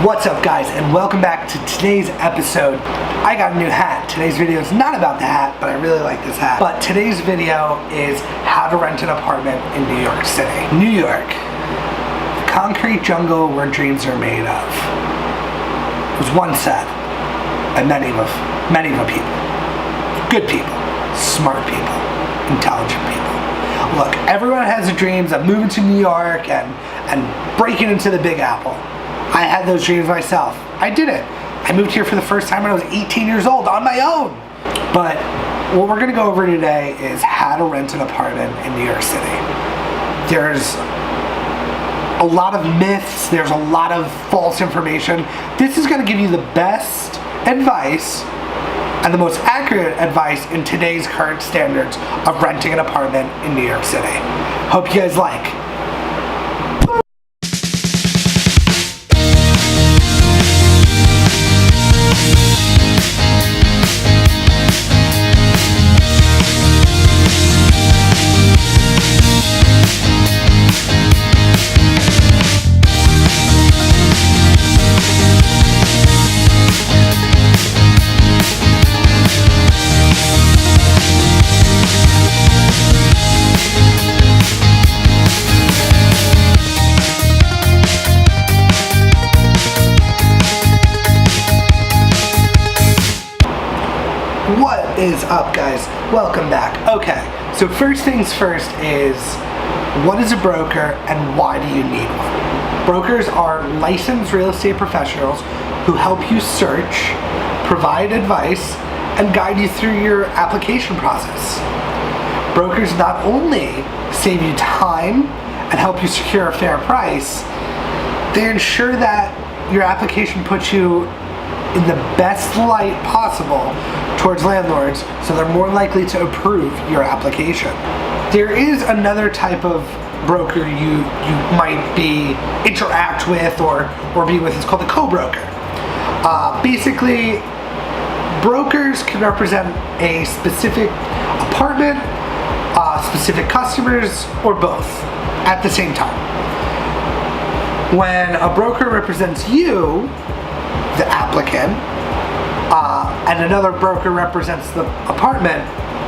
What's up, guys, and welcome back to today's episode. I got a new hat. Today's video is not about the hat, but I really like this hat. But today's video is how to rent an apartment in New York City. New York, the concrete jungle where dreams are made of. It was once said by many of people. Good people, smart people, intelligent people. Look, everyone has the dreams of moving to New York and breaking into the Big Apple. I had those dreams myself. I did it. I moved here for the first time when I was 18 years old on my own. But what we're gonna go over today is how to rent an apartment in New York City. There's a lot of myths, there's a lot of false information. This is gonna give you the best advice and the most accurate advice in today's current standards of renting an apartment in New York City. Hope you guys like. What is up, guys? Welcome back. Okay, so first things first is, what is a broker and why do you need one? Brokers are licensed real estate professionals who help you search, provide advice, and guide you through your application process. Brokers not only save you time and help you secure a fair price, they ensure that your application puts you in the best light possible towards landlords, so they're more likely to approve your application. There is another type of broker you might interact with or be with. It's called a co-broker. Basically, brokers can represent a specific apartment, specific customers, or both at the same time. When a broker represents you, the applicant, and another broker represents the apartment,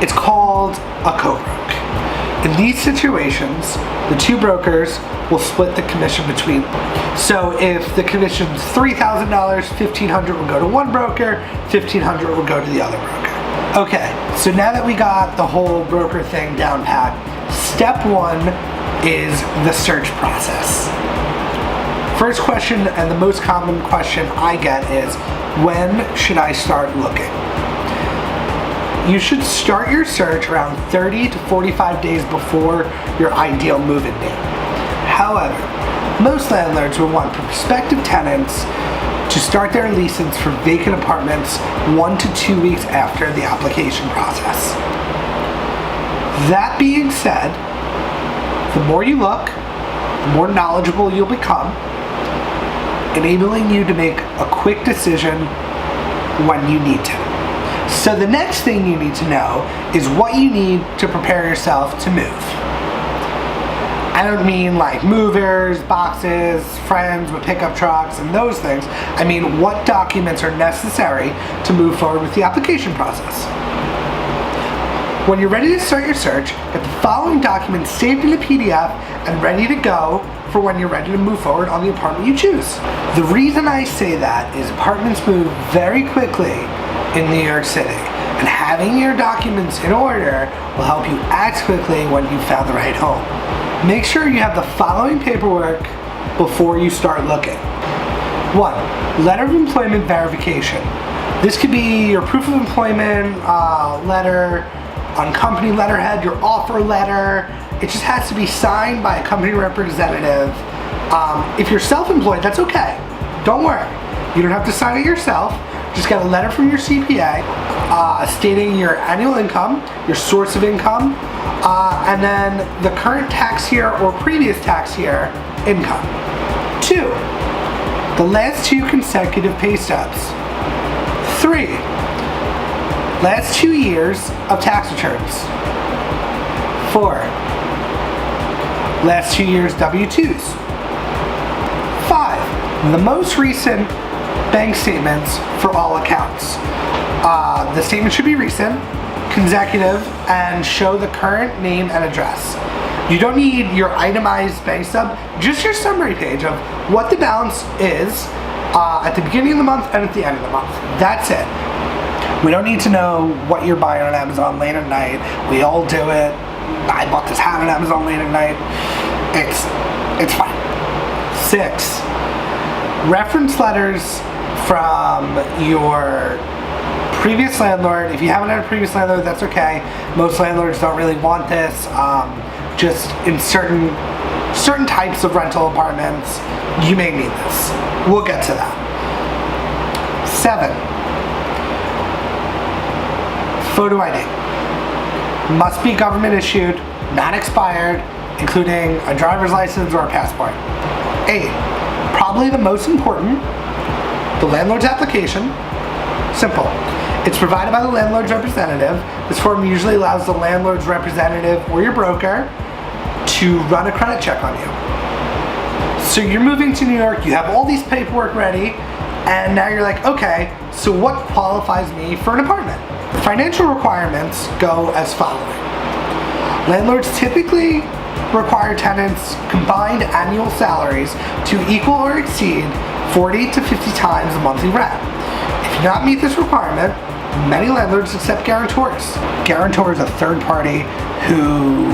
it's called a co-broke. In these situations, the two brokers will split the commission between them. So if the commission's $3,000, $1,500 will go to one broker, $1,500 will go to the other broker. Okay, so now that we got the whole broker thing down pat, step one is the search process. First question, and the most common question I get, is, when should I start looking? You should start your search around 30 to 45 days before your ideal move-in date. However, most landlords will want prospective tenants to start their leases for vacant apartments 1 to 2 weeks after the application process. That being said, the more you look, the more knowledgeable you'll become, enabling you to make a quick decision when you need to. So the next thing you need to know is what you need to prepare yourself to move. I don't mean like movers, boxes, friends with pickup trucks, and those things. I mean what documents are necessary to move forward with the application process. When you're ready to start your search, get the following documents saved in a PDF and ready to go for when you're ready to move forward on the apartment you choose. The reason I say that is apartments move very quickly in New York City, and having your documents in order will help you act quickly when you've found the right home. Make sure you have the following paperwork before you start looking. 1. Letter of employment verification. This could be your proof of employment letter on company letterhead, your offer letter. It just has to be signed by a company representative. If you're self-employed, that's okay. Don't worry. You don't have to sign it yourself. Just get a letter from your CPA stating your annual income, your source of income, and then the current tax year or previous tax year income. 2. The last 2 consecutive pay stubs. 3. Last 2 years of tax returns. 4. Last 2 years W-2s. 5. the most recent bank statements for all accounts. The statement should be recent, consecutive, and show the current name and address. You don't need your itemized bank stub, just your summary page of what the balance is at the beginning of the month and at the end of the month. That's it. We don't need to know what you're buying on Amazon late at night. We all do it. I bought this hat on Amazon late at night. It's fine. 6, reference letters from your previous landlord. If you haven't had a previous landlord, that's okay. Most landlords don't really want this. Just in certain types of rental apartments, you may need this. We'll get to that. 7, photo ID. Must be government issued, not expired, including a driver's license or a passport. 8, probably the most important, the landlord's application. Simple. It's provided by the landlord's representative. This form usually allows the landlord's representative or your broker to run a credit check on you. So you're moving to New York, you have all these paperwork ready, and now you're like, okay, so what qualifies me for an apartment? Financial requirements go as following. Landlords typically require tenants' combined annual salaries to equal or exceed 40 to 50 times the monthly rent. If you do not meet this requirement, many landlords accept guarantors. Guarantor is a third party who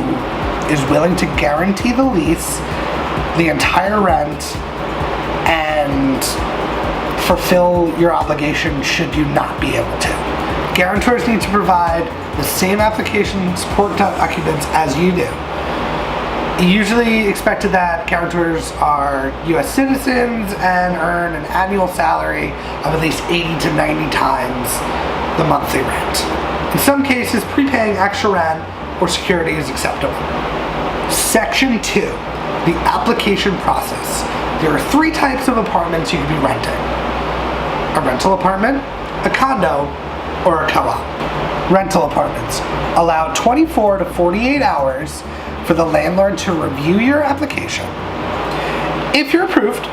is willing to guarantee the lease, the entire rent, and fulfill your obligation should you not be able to. Guarantors need to provide the same application support documents as you do. Usually expected that guarantors are U.S. citizens and earn an annual salary of at least 80 to 90 times the monthly rent. In some cases, prepaying extra rent or security is acceptable. Section 2, the application process. There are 3 types of apartments you can be renting. A rental apartment, a condo, or a co-op. Rental apartments allow 24 to 48 hours for the landlord to review your application. If you're approved,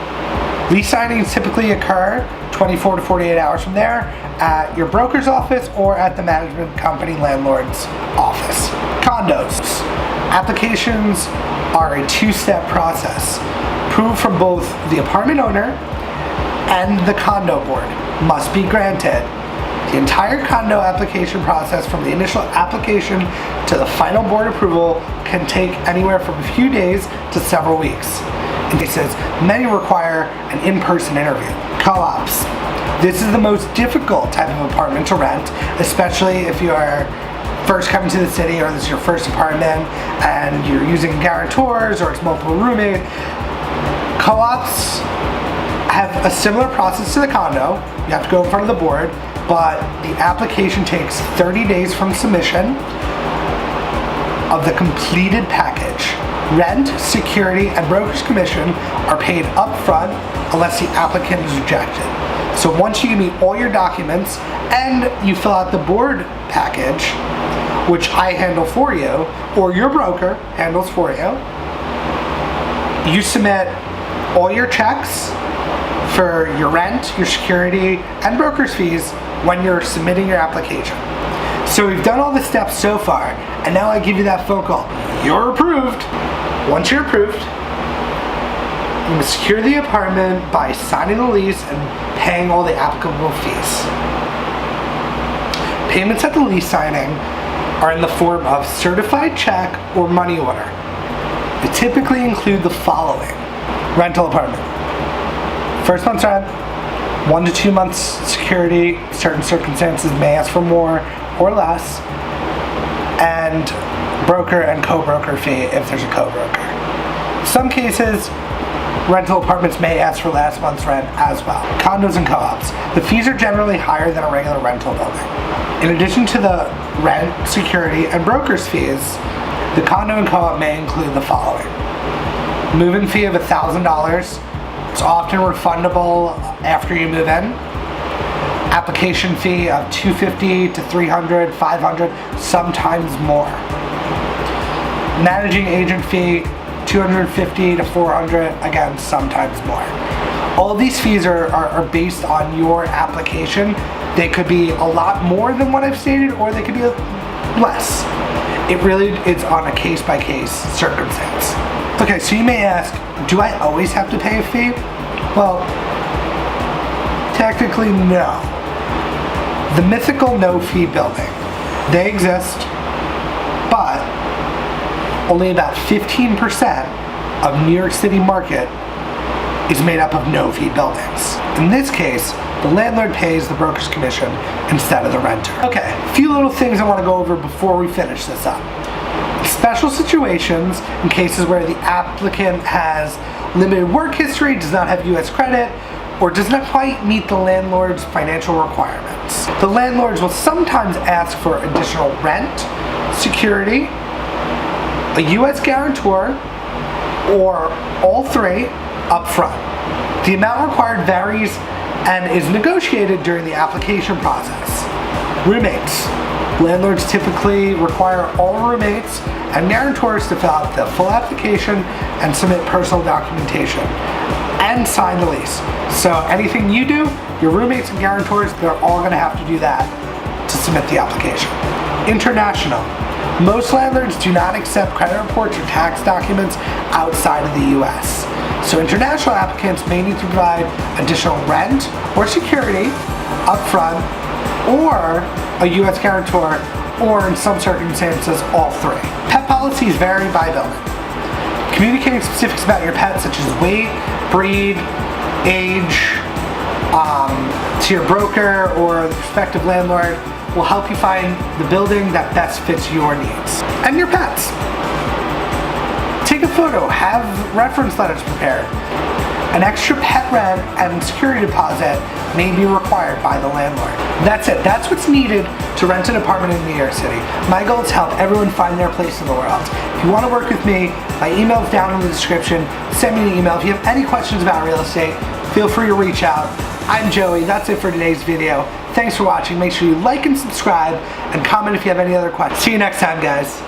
lease signings typically occur 24 to 48 hours from there at your broker's office or at the management company landlord's office. Condos. Applications are a 2-step process. Approval from both the apartment owner and the condo board must be granted. The entire condo application process, from the initial application to the final board approval, can take anywhere from a few days to several weeks. In cases, many require an in-person interview. Co-ops. This is the most difficult type of apartment to rent, especially if you are first coming to the city or this is your first apartment and you're using guarantors or it's multiple roommates. Co-ops have a similar process to the condo. You have to go in front of the board, but the application takes 30 days from submission of the completed package. Rent, security, and broker's commission are paid up front unless the applicant is rejected. So once you give me all your documents and you fill out the board package, which I handle for you, or your broker handles for you, you submit all your checks for your rent, your security, and broker's fees when you're submitting your application. So we've done all the steps so far, and now I give you that phone call. You're approved. Once you're approved, you must secure the apartment by signing the lease and paying all the applicable fees. Payments at the lease signing are in the form of certified check or money order. They typically include the following. Rental apartment. First month's rent, 1 to 2 months security, certain circumstances may ask for more or less, and broker and co-broker fee if there's a co-broker. In some cases, rental apartments may ask for last month's rent as well. Condos and co-ops. The fees are generally higher than a regular rental building. In addition to the rent, security, and broker's fees, the condo and co-op may include the following. Move-in fee of $1,000. It's often refundable after you move in. Application fee of $250 to $300, $500, sometimes more. Managing agent fee $250 to $400, again, sometimes more. All these fees are based on your application. They could be a lot more than what I've stated, or they could be less. It really is on a case-by-case circumstance. Okay, so you may ask, do I always have to pay a fee? Well, technically no. The mythical no-fee building, they exist, but only about 15% of New York City market is made up of no-fee buildings. In this case, the landlord pays the broker's commission instead of the renter. Okay, a few little things I want to go over before we finish this up. Special situations, in cases where the applicant has limited work history, does not have U.S. credit, or does not quite meet the landlord's financial requirements. The landlords will sometimes ask for additional rent, security, a U.S. guarantor, or all three up front. The amount required varies and is negotiated during the application process. Roommates. Landlords typically require all roommates and guarantors to fill out the full application and submit personal documentation and sign the lease. So anything you do, your roommates and guarantors, they're all going to have to do that to submit the application. International. Most landlords do not accept credit reports or tax documents outside of the U.S. So international applicants may need to provide additional rent or security up front, or a U.S. guarantor, or in some circumstances, all three. Pet policies vary by building. Communicating specifics about your pet, such as weight, breed, age, to your broker or the prospective landlord will help you find the building that best fits your needs. And your pets. Take a photo, have reference letters prepared. An extra pet rent and security deposit may be required by the landlord. That's it. That's what's needed to rent an apartment in New York City. My goal is to help everyone find their place in the world. If you want to work with me, my email is down in the description. Send me an email. If you have any questions about real estate, feel free to reach out. I'm Joey. That's it for today's video. Thanks for watching. Make sure you like and subscribe and comment if you have any other questions. See you next time, guys.